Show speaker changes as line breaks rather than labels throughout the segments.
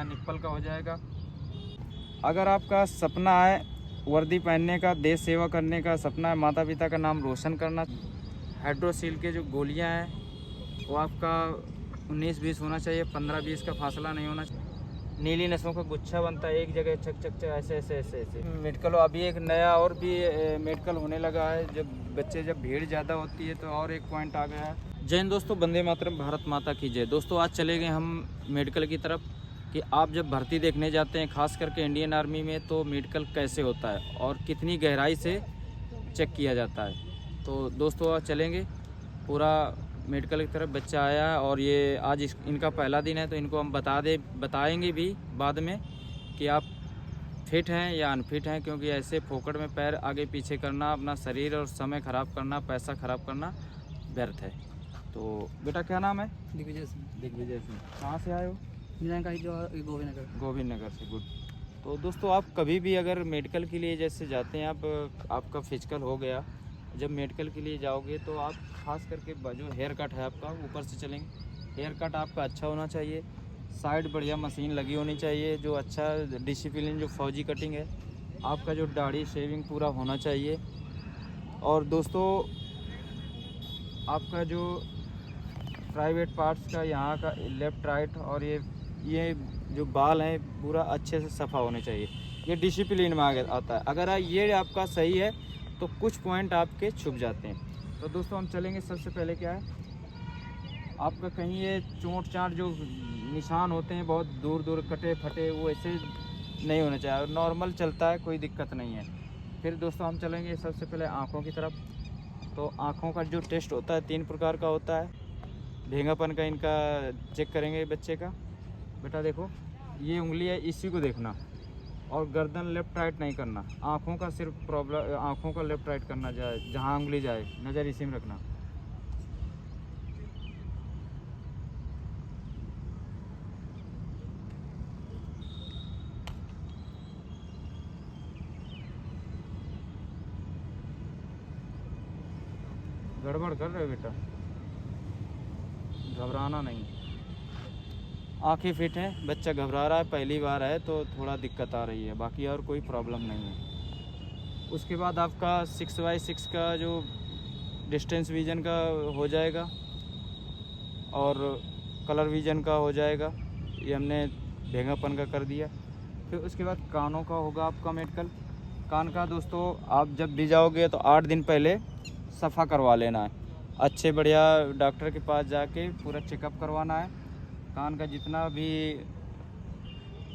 Nipple का हो जाएगा। अगर आपका सपना है वर्दी पहनने का, देश सेवा करने का सपना है, माता पिता का नाम रोशन करना, हाइड्रोसील के जो गोलियां हैं वो आपका 19-20 होना चाहिए, 15-20 का फासला नहीं होना चाहिए। नीली नसों का गुच्छा बनता है एक जगह, चक चक चक ऐसे ऐसे ऐसे ऐसे मेडिकल। अभी एक नया और भी मेडिकल होने लगा है, जब भीड़ ज़्यादा होती है तो और एक पॉइंट आ गया है। जय हिंद दोस्तों, वंदे मातरम, भारत माता की जय। दोस्तों आज चले गए हम मेडिकल की तरफ कि आप जब भर्ती देखने जाते हैं खास करके इंडियन आर्मी में तो मेडिकल कैसे होता है और कितनी गहराई से चेक किया जाता है। तो दोस्तों आज चलेंगे पूरा मेडिकल की तरफ। बच्चा आया है और ये आज इनका पहला दिन है तो इनको हम बताएंगे भी बाद में कि आप फिट हैं या अनफिट हैं, क्योंकि ऐसे फोकट में पैर आगे पीछे करना, अपना शरीर और समय ख़राब करना, पैसा ख़राब करना व्यर्थ है। तो बेटा क्या नाम है?
दिग्विजय सिंह।
दिग्विजय सिंह। कहाँ से आए हो?
गोविंद नगर।
गोविंद नगर से। गुड। तो दोस्तों आप कभी भी अगर मेडिकल के लिए जैसे जाते हैं, आपका फिजिकल हो गया, जब मेडिकल के लिए जाओगे तो आप खास करके जो हेयर कट है आपका, ऊपर से चलेंगे, हेयर कट आपका अच्छा होना चाहिए, साइड बढ़िया मशीन लगी होनी चाहिए, जो अच्छा डिसिप्लिन जो फौजी कटिंग है, आपका जो दाढ़ी शेविंग पूरा होना चाहिए। और दोस्तों आपका जो प्राइवेट पार्ट्स का यहाँ का लेफ़्ट राइट और ये जो बाल हैं पूरा अच्छे से सफ़ा होने चाहिए, ये डिसिप्लिन में आता है। अगर ये आपका सही है तो कुछ पॉइंट आपके छुप जाते हैं। तो दोस्तों हम चलेंगे, सबसे पहले क्या है आपका कहीं ये चोट चाट जो निशान होते हैं बहुत दूर दूर कटे फटे, वो ऐसे नहीं होने चाहिए, नॉर्मल चलता है, कोई दिक्कत नहीं है। फिर दोस्तों हम चलेंगे सबसे पहले आँखों की तरफ। तो आँखों का जो टेस्ट होता है 3 प्रकार का होता है। भेंगापन का इनका चेक करेंगे बच्चे का। बेटा देखो ये उंगली है, इसी को देखना और गर्दन लेफ़्ट राइट नहीं करना, आँखों का सिर्फ प्रॉब्लम, आँखों का लेफ़्ट राइट करना जाए, जहाँ उंगली जाए नज़र इसी में रखना। गड़बड़ कर रहे हो बेटा, घबराना नहीं। आँखें फिट हैं, बच्चा घबरा रहा है, पहली बार है तो थोड़ा दिक्कत आ रही है, बाकी और कोई प्रॉब्लम नहीं है। उसके बाद आपका 6x6 का जो डिस्टेंस विज़न का हो जाएगा और कलर विज़न का हो जाएगा, ये हमने भेंगापन का कर दिया। फिर उसके बाद कानों का होगा आपका मेडिकल। कान का दोस्तों आप जब भी जाओगे तो 8 दिन पहले सफ़ा करवा लेना है, अच्छे बढ़िया डॉक्टर के पास जाके पूरा चेकअप करवाना है। कान का जितना भी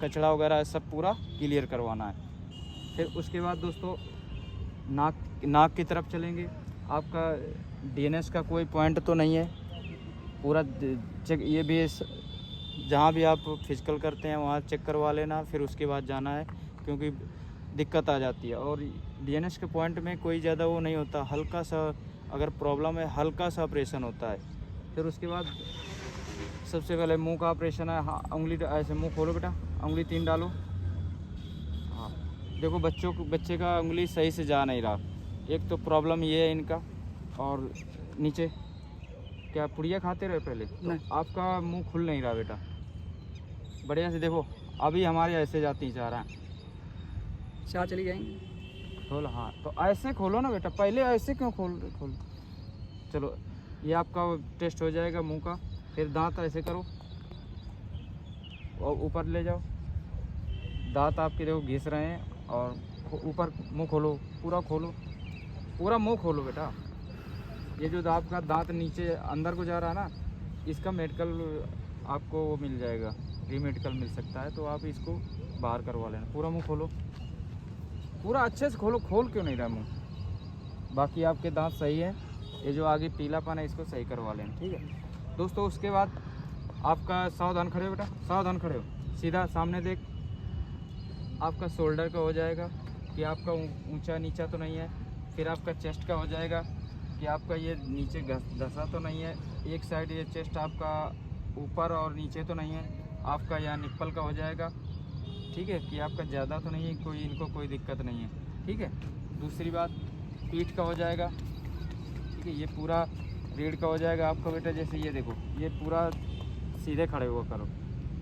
कचरा वगैरह है सब पूरा क्लियर करवाना है। फिर उसके बाद दोस्तों नाक की तरफ चलेंगे। आपका डीएनएस का कोई पॉइंट तो नहीं है, पूरा चेक, ये भी जहाँ भी आप फिजिकल करते हैं वहाँ चेक करवा लेना, फिर उसके बाद जाना है, क्योंकि दिक्कत आ जाती है। और डीएनएस के पॉइंट में कोई ज़्यादा वो नहीं होता, हल्का सा अगर प्रॉब्लम है हल्का सा ऑपरेशन होता है। फिर उसके बाद सबसे पहले मुंह का ऑपरेशन है। हाँ उंगली ऐसे मुंह खोलो बेटा, उंगली 3 डालो। हाँ देखो बच्चे का उंगली सही से जा नहीं रहा, एक तो प्रॉब्लम ये है इनका। और नीचे क्या पुड़िया खाते रहे पहले?
नहीं।
तो आपका मुंह खुल नहीं रहा बेटा, बढ़िया से देखो, अभी हमारे ऐसे जाती चाह रहा है,
चार चली जाएंगे।
खोलो। हाँ तो ऐसे खोलो ना बेटा, पहले ऐसे क्यों खोल। चलो ये आपका टेस्ट हो जाएगा मुंह का। फिर दांत ऐसे करो और ऊपर ले जाओ, दांत आपके देखो घिस रहे हैं, और ऊपर मुंह खोलो, पूरा खोलो, पूरा मुंह खोलो बेटा। ये जो आपका दांत नीचे अंदर को जा रहा है ना, इसका मेडिकल आपको वो मिल जाएगा, फ्री मेडिकल मिल सकता है, तो आप इसको बाहर करवा लेना। पूरा मुंह खोलो, पूरा अच्छे से खोलो, खोल क्यों नहीं रहा मुंह। बाकी आपके दांत सही है, ये जो आगे पीलापन है इसको सही करवा लेना, ठीक है दोस्तों। उसके बाद आपका सावधान खड़े हो बेटा, सावधान खड़े हो, सीधा सामने देख। आपका शोल्डर का हो जाएगा कि आपका ऊंचा नीचा तो नहीं है। फिर आपका चेस्ट का हो जाएगा कि आपका ये नीचे धंसा तो नहीं है, एक साइड ये चेस्ट आपका ऊपर और नीचे तो नहीं है। आपका यहाँ निप्पल का हो जाएगा, ठीक है, कि आपका ज़्यादा तो नहीं है, कोई इनको कोई दिक्कत नहीं है, ठीक है। दूसरी बात पीठ का हो जाएगा, ठीक है, ये पूरा रीढ़ का हो जाएगा आपका बेटा। जैसे ये देखो, ये पूरा सीधे खड़े हुआ करो,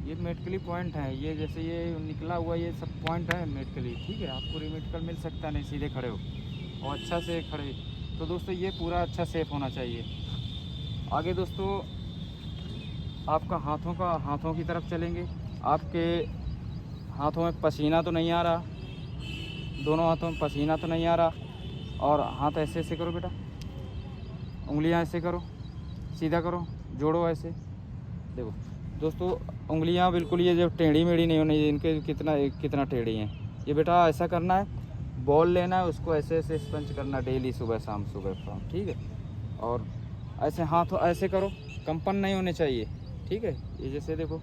ये मेडिकली पॉइंट है, ये जैसे ये निकला हुआ ये सब पॉइंट है मेडिकली, ठीक है। आपको रिमेडिकल मिल सकता नहीं, सीधे खड़े हो और अच्छा से खड़े। तो दोस्तों ये पूरा अच्छा सेफ होना चाहिए। आगे दोस्तों आपका हाथों की तरफ चलेंगे। आपके हाथों में पसीना तो नहीं आ रहा, दोनों हाथों में पसीना तो नहीं आ रहा। और हाथ ऐसे ऐसे करो बेटा, उंगलियां ऐसे करो, सीधा करो, जोड़ो ऐसे। देखो दोस्तों उंगलियां बिल्कुल ये जो टेढ़ी मेढ़ी नहीं होनी, इनके कितना टेढ़ी हैं। ये बेटा ऐसा करना है, बॉल लेना है, उसको ऐसे ऐसे स्पंच करना डेली, सुबह शाम, ठीक है। और ऐसे हाथ ऐसे करो, कंपन नहीं होने चाहिए, ठीक है। ये जैसे देखो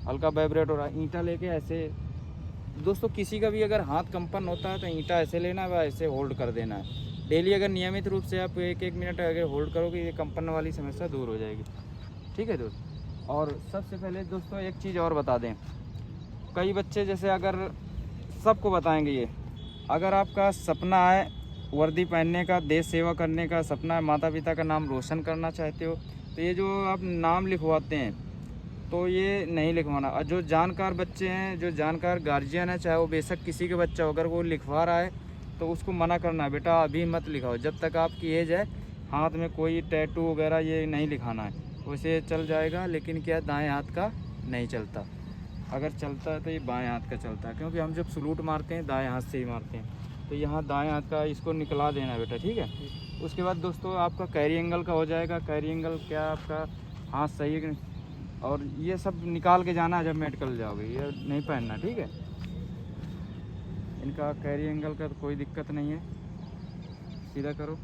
हल्का वाइब्रेट हो रहा है, ईंटा लेके ऐसे। दोस्तों किसी का भी अगर हाथ कंपन होता है तो ईंटा ऐसे लेना है व ऐसे होल्ड कर देना है डेली। अगर नियमित रूप से आप 1-1 मिनट अगर होल्ड करोगे, ये कंपन वाली समस्या दूर हो जाएगी, ठीक है दोस्त। और सबसे पहले दोस्तों एक चीज़ और बता दें, कई बच्चे जैसे अगर सबको बताएंगे ये, अगर आपका सपना है वर्दी पहनने का, देश सेवा करने का सपना है, माता पिता का नाम रोशन करना चाहते हो, तो ये जो आप नाम लिखवाते हैं तो ये नहीं लिखवाना। और जो जानकार बच्चे हैं, जो जानकार गार्जियन है, चाहे वो बेशक किसी का बच्चा हो, अगर वो लिखवा रहा है तो उसको मना करना है, बेटा अभी मत लिखाओ, जब तक आपकी एज है। हाथ में कोई टैटू वगैरह ये नहीं लिखाना है। वैसे चल जाएगा, लेकिन क्या दाएं हाथ का नहीं चलता, अगर चलता है तो ये बाएं हाथ का चलता है, क्योंकि हम जब सलूट मारते हैं दाएं हाथ से ही मारते हैं। तो यहाँ दाएं हाथ का इसको निकला देना है बेटा, ठीक है। उसके बाद दोस्तों आपका कैरी एंगल का हो जाएगा। कैरी एंगल क्या, आपका हाथ सही है कि नहीं, और ये सब निकाल के जाना है जब मेडिकल जाओगे, ये नहीं पहनना, ठीक है। इनका कैरी एंगल का तो कोई दिक्कत नहीं है, सीधा करो,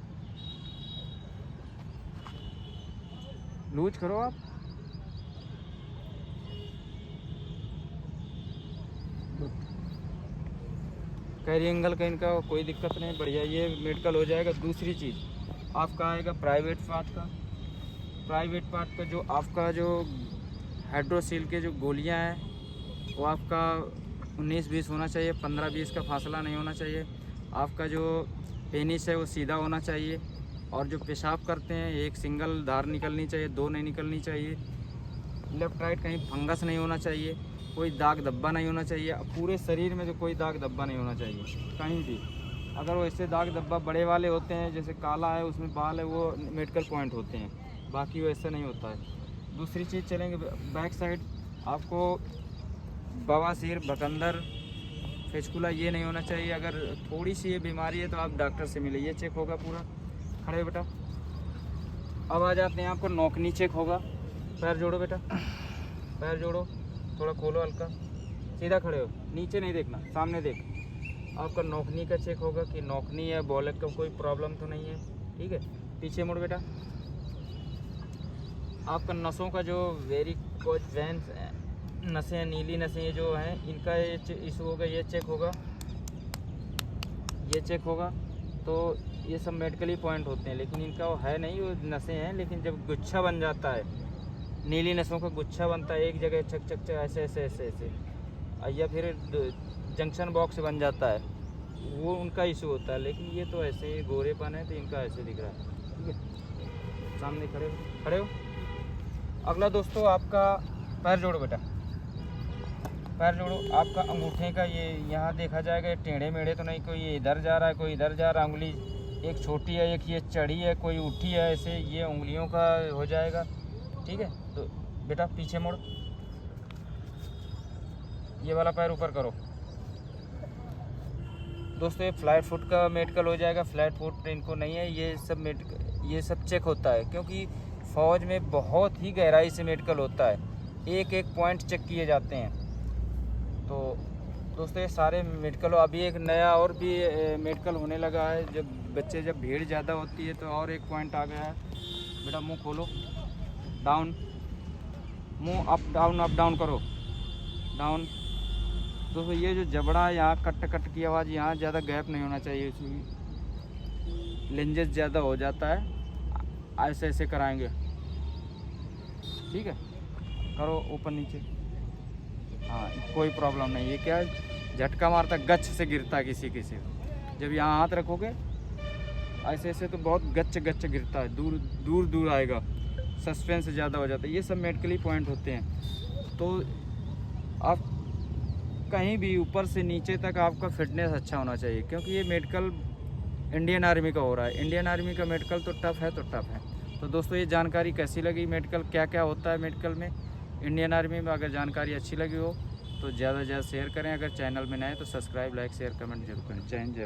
लूज करो आप। कैरी एंगल का इनका कोई दिक्कत नहीं, बढ़िया ये मेडिकल हो जाएगा। दूसरी चीज़ आपका आएगा प्राइवेट पार्ट का। प्राइवेट पार्ट का जो आपका जो हाइड्रोसील के जो गोलियां हैं वो आपका 19-20 होना चाहिए, 15-20 का फासला नहीं होना चाहिए। आपका जो पेनिस है वो सीधा होना चाहिए, और जो पेशाब करते हैं एक सिंगल धार निकलनी चाहिए, 2 नहीं निकलनी चाहिए। लेफ़्ट राइट कहीं फंगस नहीं होना चाहिए, कोई दाग धब्बा नहीं होना चाहिए, पूरे शरीर में जो कोई दाग धब्बा नहीं होना चाहिए कहीं भी। अगर वैसे दाग धब्बा बड़े वाले होते हैं, जैसे काला है उसमें बाल है, वो मेडिकल पॉइंट होते हैं, बाकी वैसे नहीं होता है। दूसरी चीज़ चलेंगे बैक साइड, आपको बवासीर, बकंदर, फेचकुला ये नहीं होना चाहिए। अगर थोड़ी सी ये बीमारी है तो आप डॉक्टर से मिले, ये चेक होगा पूरा। खड़े बेटा, अब आ जाते हैं आपको नौकनी चेक होगा। पैर जोड़ो बेटा, पैर जोड़ो, थोड़ा खोलो हल्का, सीधा खड़े हो, नीचे नहीं देखना, सामने देख। आपका नौकनी का चेक होगा कि नौकनी है, बॉलेट का कोई प्रॉब्लम तो नहीं है, ठीक है। पीछे मुड़ बेटा। आपका नसों का जो वेरिकोज वेन्स नसें, नीली नसें जो हैं, इनका ये इशू होगा, ये चेक होगा, ये चेक होगा। तो ये सब मेडिकली पॉइंट होते हैं, लेकिन इनका वो है नहीं, वो नसें हैं। लेकिन जब गुच्छा बन जाता है, नीली नसों का गुच्छा बनता है एक जगह, चक चक चक ऐसे ऐसे ऐसे ऐसे, या फिर जंक्शन बॉक्स बन जाता है, वो उनका इशू होता है। लेकिन ये तो ऐसे गोरेपन है तो इनका ऐसे दिख रहा है, ठीक है। सामने खड़े हो। अगला दोस्तों आपका पैर जोड़ो बेटा, पैर जोड़ो। आपका अंगूठे का ये यहाँ देखा जाएगा, ये टेढ़े मेढ़े तो नहीं, कोई ये इधर जा रहा है, कोई इधर जा रहा है। उंगली एक छोटी है, एक ये चढ़ी है, कोई उठी है, ऐसे ये उंगलियों का हो जाएगा, ठीक है। तो बेटा पीछे मुड़, ये वाला पैर ऊपर करो। दोस्तों ये फ्लैट फुट का मेडिकल हो जाएगा। फ्लैट फुट इनको नहीं है, ये सब चेक होता है, क्योंकि फ़ौज में बहुत ही गहराई से मेडिकल होता है, एक एक पॉइंट चेक किए जाते हैं। तो दोस्तों ये सारे मेडिकल, अभी एक नया और भी मेडिकल होने लगा है, जब भीड़ ज़्यादा होती है तो और एक पॉइंट आ गया है। बेटा मुंह खोलो, डाउन, मुंह अप डाउन करो, डाउन। दोस्तों ये जो जबड़ा है यहाँ कट कट की आवाज़, यहाँ ज़्यादा गैप नहीं होना चाहिए, इसमें लेंजेस ज़्यादा हो जाता है। ऐसे ऐसे कराएंगे, ठीक है। करो ऊपर नीचे, हाँ कोई प्रॉब्लम नहीं। ये क्या है, झटका मारता गच्छ से गिरता है किसी जब यहाँ हाथ रखोगे ऐसे ऐसे तो बहुत गच्छ गिरता है, दूर आएगा, सस्पेंस ज़्यादा हो जाता है। ये सब मेडिकली पॉइंट होते हैं। तो आप कहीं भी ऊपर से नीचे तक आपका फिटनेस अच्छा होना चाहिए, क्योंकि ये मेडिकल इंडियन आर्मी का हो रहा है। इंडियन आर्मी का मेडिकल तो टफ़ है, तो टफ़ है। तो दोस्तों ये जानकारी कैसी लगी, मेडिकल क्या क्या होता है मेडिकल में, इंडियन आर्मी में, अगर जानकारी अच्छी लगी हो तो ज़्यादा से ज़्यादा शेयर करें। अगर चैनल में नए तो सब्सक्राइब, लाइक, शेयर, कमेंट जरूर करें। जय हिंद, जय